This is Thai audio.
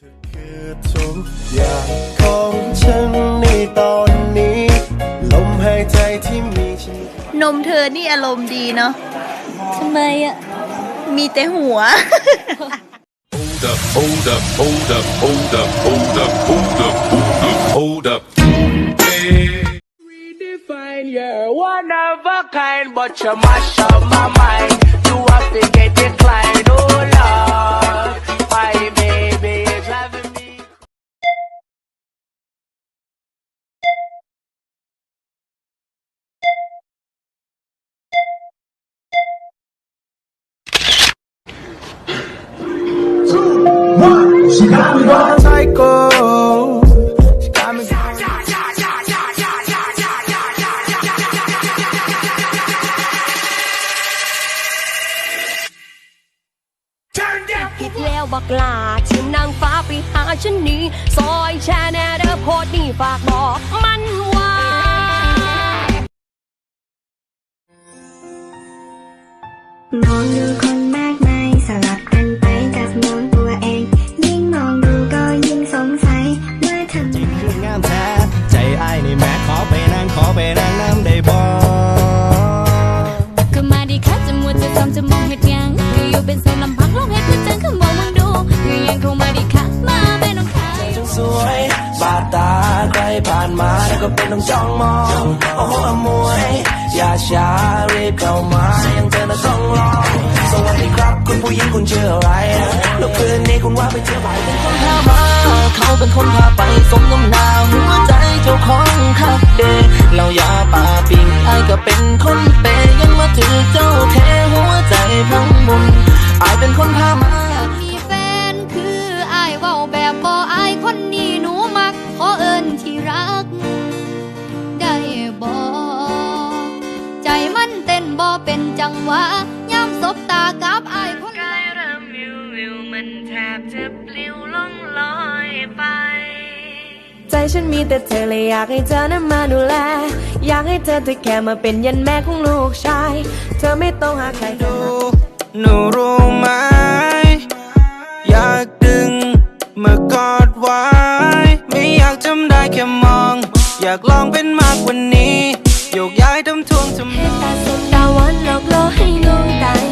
คือทุกอย่างของฉันในตอนนี้ลมหายใจที่มีฉันนมเธอนี่อารมณ์ดีเนาะทำไมอ่ะมีแต่หัว Hold up, hold up, hold up, hold up, hold up, hold up, hold up, hold up. Redefine, you're one of a kind, but you mash up my mind. You have to get declined, oh Lord. My baby is driving me. ผิดแล้วบักลาชิมนางฟ้าไปหาฉันนี่ซอยแชร์แน่เด้อโพดนี่ฝากบอกมันว่ามองดูคนมากมายสลับกันไปกับมองตัวเองยิ่งมองดูก็ยิ่งสงสัยว่าทำไมงามแท้ใจอ้ายนี่แม่ขอไปนั่งน้ำได้บ่ก็มาดีค่ะจะมัวจะซ้ำจะมองเห็ดยังก็อยู่เป็นโซนลำพังลองเห็ดก็จังคือมองมึงดูก็ยังคงมาดีค่ะมาไม่ต้องขายจังสวยบาดตาใครผ่านมาแล้วก็เป็นต้องจ้องมองโอ้โหอมวยอย่าช้ารีบเข้ามายังเจอน่ะต้องรอสวัสดีครับคุณผู้หญิงคุณชื่ออะไรแล้วคืนนี้คุณว่าไปเที่ยวไหนเป็นคนพามาเขาเป็นคนพาไปสมน้ำหน้าหัวใจเจ้าของคักเดเราอย่าป่าปิงไอ้ก็เป็นคนเปยังมาถือเจ้าแท้หัวใจพังมุนไอ้เป็นคนพามามีแฟนคืออายเว้าแบบบ่อายคนนี้หนูมักขอเอิ้นที่รักได้บ่ใจมันเต้นบ่เป็นจังหวะย้ำสบตากับอายคนกายเริ่มวิวมันแทบจะปลิวล่องลอยไปใจฉันมีแต่เธอเลยอยากให้เธอนั้นมาดูแลอยากให้เธอแค่มาเป็นยันแม่ของลูกชายเธอไม่ต้องหาใครดูหนูรู้ไหมอยากดึงมากอดไว้ไม่อยากจำได้แค่มองอยากลองเป็นมากกว่านี้โยกย้ายทำทวงทำนอง ตาสมดาวันหลอกล่อให้งงตาย